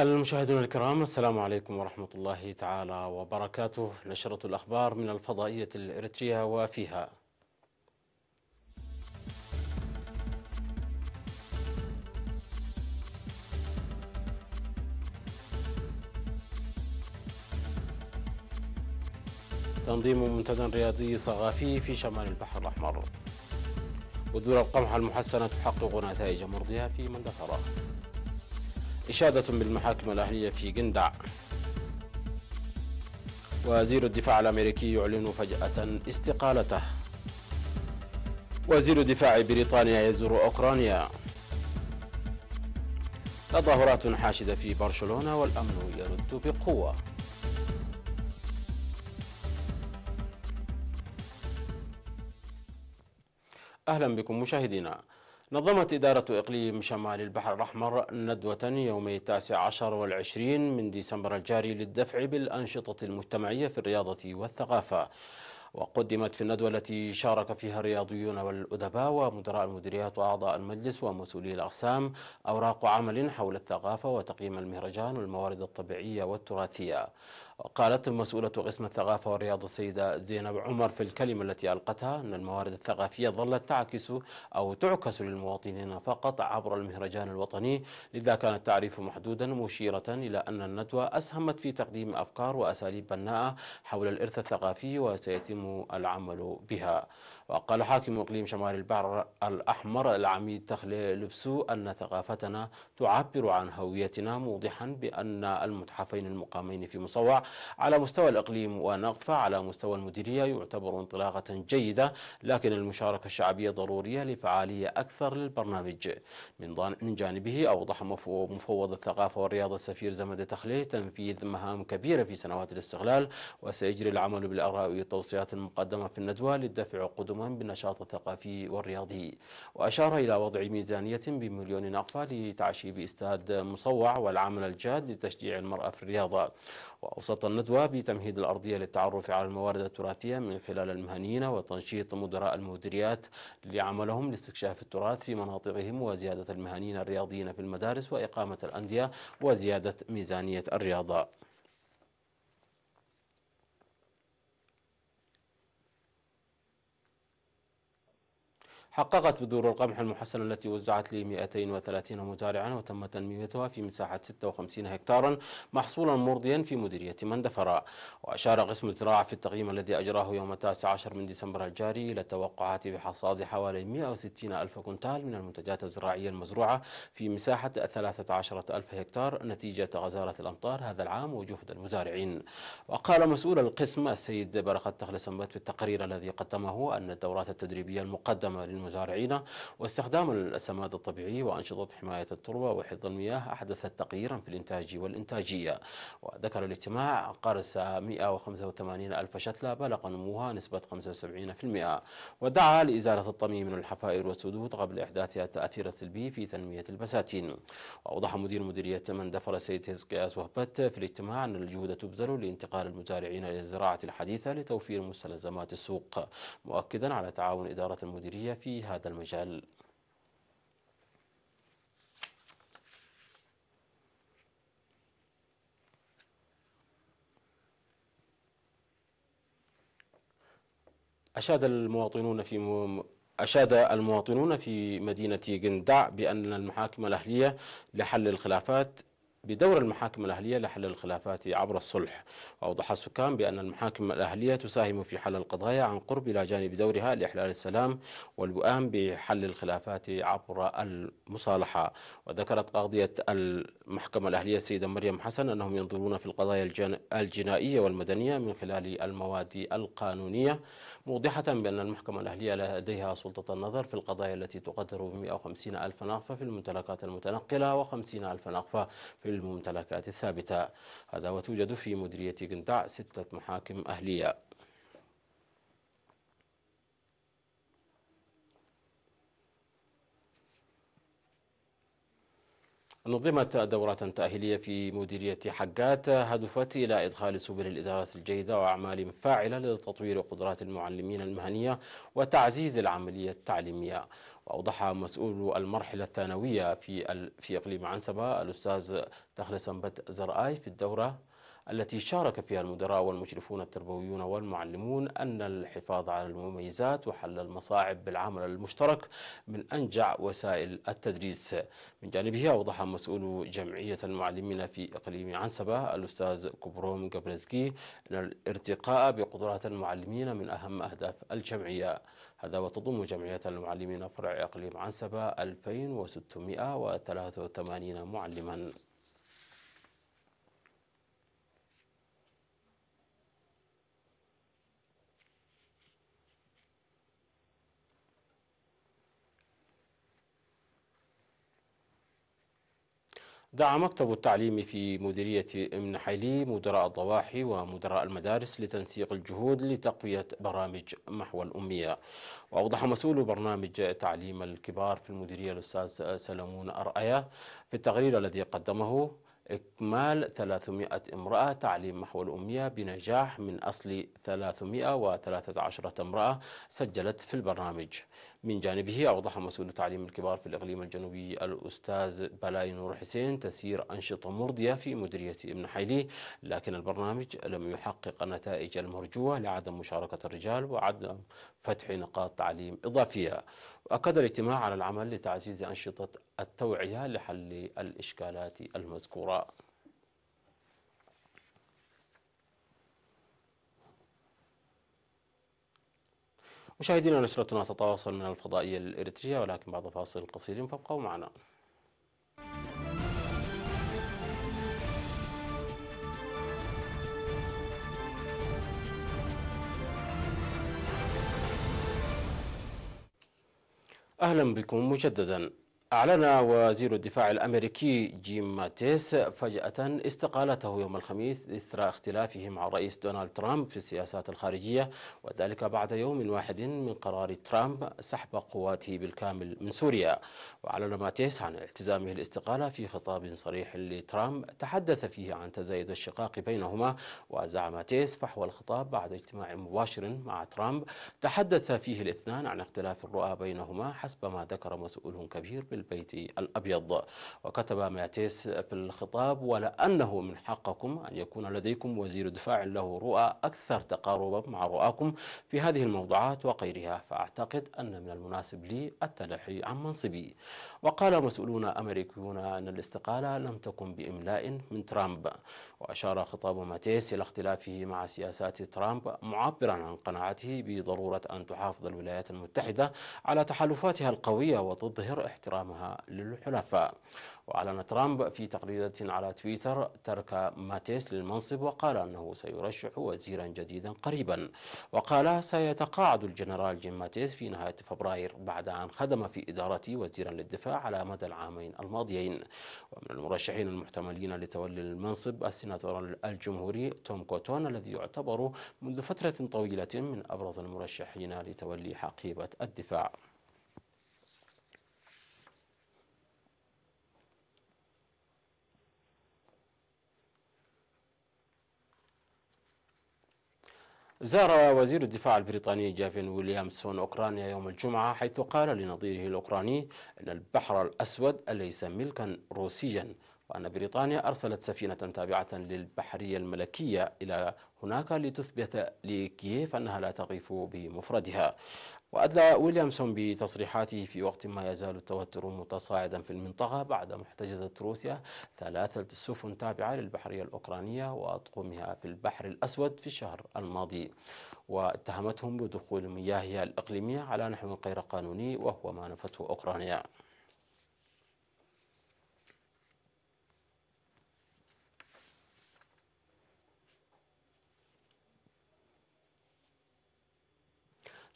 المشاهدون الكرام، السلام عليكم ورحمة الله تعالى وبركاته. نشرة الأخبار من الفضائية الإريترية وفيها: تنظيم منتدى رياضي صغافي في شمال البحر الأحمر. بذور القمح المحسنة تحقق نتائج مرضية في مندفرة. إشادة بالمحاكم الأهلية في جندع. وزير الدفاع الأمريكي يعلن فجأة استقالته. وزير دفاع بريطانيا يزور أوكرانيا. تظاهرات حاشدة في برشلونة والأمن يرد بقوة. أهلا بكم مشاهدينا. نظمت إدارة إقليم شمال البحر الأحمر ندوة يومي 19 والعشرين من ديسمبر الجاري للدفع بالأنشطة المجتمعية في الرياضة والثقافة. وقدمت في الندوة التي شارك فيها الرياضيون والأدباء ومدراء المديريات وأعضاء المجلس ومسؤولي الأقسام أوراق عمل حول الثقافة وتقييم المهرجان والموارد الطبيعية والتراثية. وقالت مسؤولة قسم الثقافة والرياضة السيدة زينب عمر في الكلمة التي ألقتها أن الموارد الثقافية ظلت تعكس للمواطنين فقط عبر المهرجان الوطني، لذا كان التعريف محدودا، مشيرة إلى أن الندوة أسهمت في تقديم أفكار وأساليب بناءة حول الإرث الثقافي وسيتم العمل بها. وقال حاكم إقليم شمال البحر الأحمر العميد تخلي لبسو أن ثقافتنا تعبر عن هويتنا، موضحا بأن المتحفين المقامين في مصوع على مستوى الإقليم ونقفة على مستوى المديرية يعتبر انطلاقة جيدة، لكن المشاركة الشعبية ضرورية لفعالية أكثر للبرنامج. من جانبه أوضح مفوض الثقافة والرياضة السفير زمد تخلي تنفيذ مهام كبيرة في سنوات الاستغلال، وسيجري العمل بالآراء والتوصيات المقدمة في الندوة للدفع قدما بالنشاط الثقافي والرياضي. وأشار إلى وضع ميزانية بمليون نقفة لتعشيب استاد مصوع والعمل الجاد لتشجيع المرأة في الرياضة. وأوسط الندوة بتمهيد الأرضية للتعرف على الموارد التراثية من خلال المهنيين وتنشيط مدراء المديريات لعملهم لاستكشاف التراث في مناطقهم وزيادة المهنيين الرياضيين في المدارس وإقامة الأندية وزيادة ميزانية الرياضة. حققت بذور القمح المحسنة التي وزعت ل 230 مزارعا وتم تنميتها في مساحة 56 هكتارا محصولا مرضيا في مديرية مندفرة. وأشار قسم الزراعة في التقييم الذي أجراه يوم 19 من ديسمبر الجاري إلى التوقعات بحصاد حوالي 160 ألف كنتال من المنتجات الزراعية المزروعة في مساحة 13 ألف هكتار نتيجة غزارة الأمطار هذا العام وجهد المزارعين. وقال مسؤول القسم السيد بركات تخلي سنبات في التقرير الذي قدمه أن الدورات التدريبية المقدمة للمزارعين واستخدام السماد الطبيعي وأنشطة حماية التربة وحفظ المياه أحدثت تغييرا في الإنتاج والإنتاجية. وذكر الاجتماع قرص 185 ألف شتلة بلغ نموها نسبة 75%، ودعا لإزالة الطمي من الحفائر والسدود قبل إحداثها التأثير السلبي في تنمية البساتين. وأوضح مدير مديرية مندفر السيد هزقياس وهبت في الاجتماع أن الجهود تبذل لانتقال المزارعين إلى الزراعة الحديثة لتوفير مستلزمات السوق، مؤكدا على تعاون إدارة المديرية في هذا المجال. أشاد المواطنون في مدينة جندع بأن المحاكم الأهلية لحل الخلافات بدور المحاكم الأهلية لحل الخلافات عبر الصلح. وأوضح السكان بأن المحاكم الأهلية تساهم في حل القضايا عن قرب إلى جانب دورها لإحلال السلام والوئام بحل الخلافات عبر المصالحة. وذكرت قاضية المحكمة الأهلية السيدة مريم حسن أنهم ينظرون في القضايا الجنائية والمدنية من خلال المواد القانونية، موضحة بأن المحكمة الأهلية لديها سلطة النظر في القضايا التي تقدر ب 150 ألف نقفة في الممتلكات المتنقلة و50 ألف نقفة في الممتلكات الثابتة. هذا وتوجد في مديرية جندع 6 محاكم أهلية. نظمت دورة تأهيلية في مديرية حقات هدفت إلى إدخال سبل الإدارة الجيدة وأعمال فاعلة لتطوير قدرات المعلمين المهنية وتعزيز العملية التعليمية. وأوضح مسؤول المرحلة الثانوية في إقليم عنسبة الأستاذ تخلص أنبت زرآي في الدورة التي شارك فيها المدراء والمشرفون التربويون والمعلمون أن الحفاظ على المميزات وحل المصاعب بالعمل المشترك من أنجع وسائل التدريس. من جانبه أوضح مسؤول جمعية المعلمين في إقليم عنسبة الأستاذ كبروم جبرزكي أن الارتقاء بقدرات المعلمين من أهم أهداف الجمعية. هذا وتضم جمعية المعلمين فرع إقليم عنسبة 2683 معلما. دعا مكتب التعليم في مديرية ابن حيلي مدراء الضواحي ومدراء المدارس لتنسيق الجهود لتقوية برامج محو الأمية. وأوضح مسؤول برنامج تعليم الكبار في المديرية الأستاذ سلمون أرأية في التقرير الذي قدمه إكمال 300 امرأة تعليم محو الأمية بنجاح من أصل 313 امرأة سجلت في البرنامج. من جانبه أوضح مسؤول تعليم الكبار في الإقليم الجنوبي الأستاذ بلاي نور حسين تسيير أنشطة مرضية في مديرية ابن حيلي، لكن البرنامج لم يحقق النتائج المرجوة لعدم مشاركة الرجال وعدم فتح نقاط تعليم إضافية. وأكد الاجتماع على العمل لتعزيز أنشطة التوعية لحل الإشكالات المذكورة. مشاهدينا، نشرتنا تتواصل من الفضائية الإريترية ولكن بعد فاصل قصير فابقوا معنا. أهلا بكم مجددا. أعلن وزير الدفاع الأمريكي جيم ماتيس فجأة استقالته يوم الخميس إثر اختلافه مع الرئيس دونالد ترامب في السياسات الخارجية، وذلك بعد يوم واحد من قرار ترامب سحب قواته بالكامل من سوريا. وأعلن ماتيس عن اعتزامه الاستقالة في خطاب صريح لترامب تحدث فيه عن تزايد الشقاق بينهما. وزعم ماتيس فحوى الخطاب بعد اجتماع مباشر مع ترامب تحدث فيه الاثنان عن اختلاف الرؤى بينهما حسب ما ذكر مسؤول كبير بالبيت الأبيض. وكتب ماتيس في الخطاب: ولا أنه من حقكم أن يكون لديكم وزير دفاع له رؤى أكثر تقاربا مع رؤاكم في هذه الموضوعات وغيرها، فأعتقد أن من المناسب لي التلحي عن منصبي. وقال مسؤولون أمريكيون أن الاستقالة لم تكن بإملاء من ترامب. وأشار خطاب ماتيس إلى اختلافه مع سياسات ترامب معبرا عن قناعته بضرورة أن تحافظ الولايات المتحدة على تحالفاتها القوية وتظهر احترامها للحلفاء. وأعلن ترامب في تغريدة على تويتر ترك ماتيس للمنصب، وقال أنه سيرشح وزيرا جديدا قريبا. وقال: سيتقاعد الجنرال جيم ماتيس في نهاية فبراير بعد أن خدم في إدارتي وزيرا للدفاع على مدى العامين الماضيين. ومن المرشحين المحتملين لتولي المنصب السيناتور الجمهوري توم كوتون الذي يعتبر منذ فترة طويلة من أبرز المرشحين لتولي حقيبة الدفاع. زار وزير الدفاع البريطاني جافين ويليامسون أوكرانيا يوم الجمعة، حيث قال لنظيره الأوكراني أن البحر الأسود ليس ملكا روسيا، وأن بريطانيا أرسلت سفينة تابعة للبحرية الملكية إلى هناك لتثبت لكييف أنها لا تقف بمفردها. وأدلى ويليامسون بتصريحاته في وقت ما يزال التوتر متصاعدا في المنطقة بعد ما احتجزت روسيا 3 سفن تابعة للبحرية الأوكرانية وأطقمها في البحر الأسود في الشهر الماضي، واتهمتهم بدخول مياهها الإقليمية على نحو غير قانوني، وهو ما نفته أوكرانيا.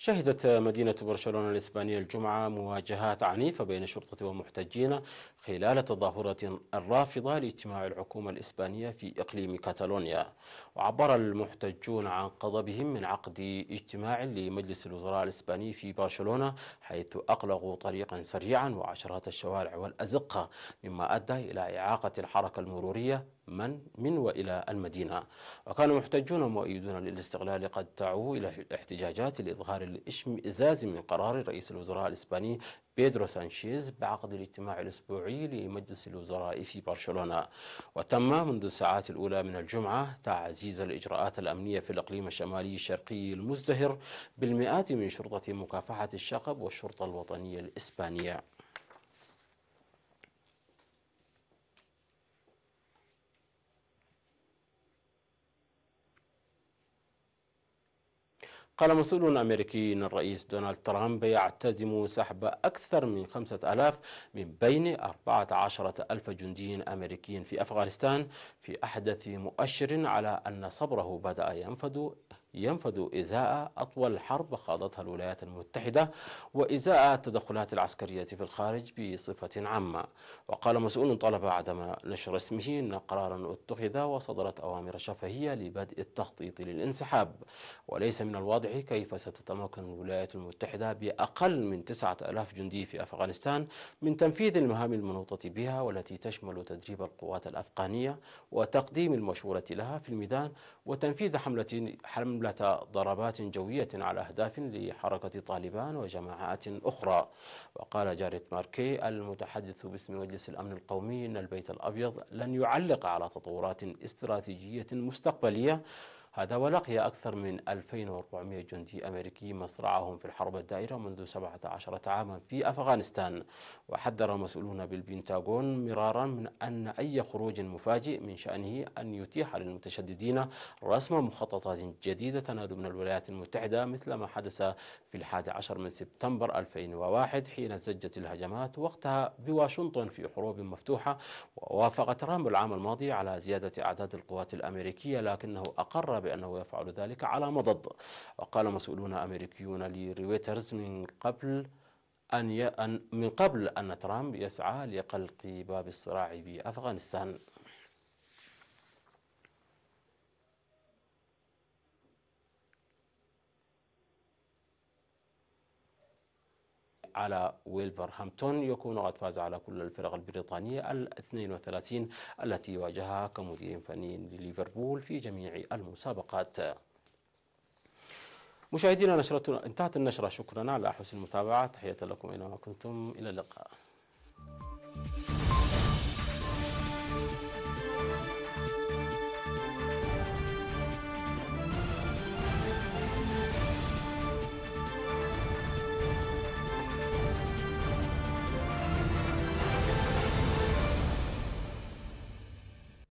شهدت مدينة برشلونة الإسبانية الجمعة مواجهات عنيفة بين الشرطة والمحتجين خلال تظاهرة رافضة لاجتماع الحكومة الإسبانية في إقليم كاتالونيا. وعبر المحتجون عن غضبهم من عقد اجتماع لمجلس الوزراء الإسباني في برشلونة، حيث أغلقوا طريقا سريعا وعشرات الشوارع والأزقة، مما أدى إلى إعاقة الحركة المرورية من وإلى المدينة. وكان محتجون مؤيدون للاستقلال قد دعوا إلى الاحتجاجات لإظهار الاشمئزاز من قرار رئيس الوزراء الإسباني بيدرو سانشيز بعقد الاجتماع الأسبوعي لمجلس الوزراء في برشلونة. وتم منذ الساعات الأولى من الجمعة تعزيز الإجراءات الأمنية في الإقليم الشمالي الشرقي المزدهر بالمئات من شرطة مكافحة الشغب والشرطة الوطنية الإسبانية. قال مسؤول أمريكي إن الرئيس دونالد ترامب يعتزم سحب أكثر من 5,000 من بين 14,000 جندي أمريكي في أفغانستان، في أحدث مؤشر على أن صبره بدأ ينفذ إزاء أطول حرب خاضتها الولايات المتحدة وإزاء التدخلات العسكرية في الخارج بصفة عامة. وقال مسؤول طلب عدم نشر اسمه أن قرارا اتخذ وصدرت أوامر شفهية لبدء التخطيط للانسحاب، وليس من الواضح كيف ستتمكن الولايات المتحدة بأقل من 9,000 جندي في أفغانستان من تنفيذ المهام المنوطة بها، والتي تشمل تدريب القوات الأفغانية وتقديم المشورة لها في الميدان وتنفيذ حملة ضربات جوية على أهداف لحركة طالبان وجماعات أخرى. وقال جاريت ماركي المتحدث باسم مجلس الأمن القومي إن البيت الأبيض لن يعلق على تطورات استراتيجية مستقبلية. هذا ولقي أكثر من 2,400 جندي أمريكي مصرعهم في الحرب الدائرة منذ 17 عاما في أفغانستان. وحذر المسؤولون بالبنتاغون مرارا من أن أي خروج مفاجئ من شأنه أن يتيح للمتشددين رسم مخططات جديدة تنال من الولايات المتحدة، مثل ما حدث في 11 من سبتمبر 2001 حين زجت الهجمات وقتها بواشنطن في حروب مفتوحة. ووافق ترامب العام الماضي على زيادة أعداد القوات الأمريكية، لكنه أقر بأنه يفعل ذلك على مضض. وقال مسؤولون أمريكيون لرويترز من قبل أن ترامب يسعى لغلق باب الصراع بأفغانستان. على ويلفرهامبتون يكون قد فاز على كل الفرق البريطانية 32 التي واجهها كمدير فني لليفربول في جميع المسابقات. مشاهدينا، انتهت النشرة. شكرا على حسن المتابعة. تحية لكم أينما كنتم. إلى اللقاء.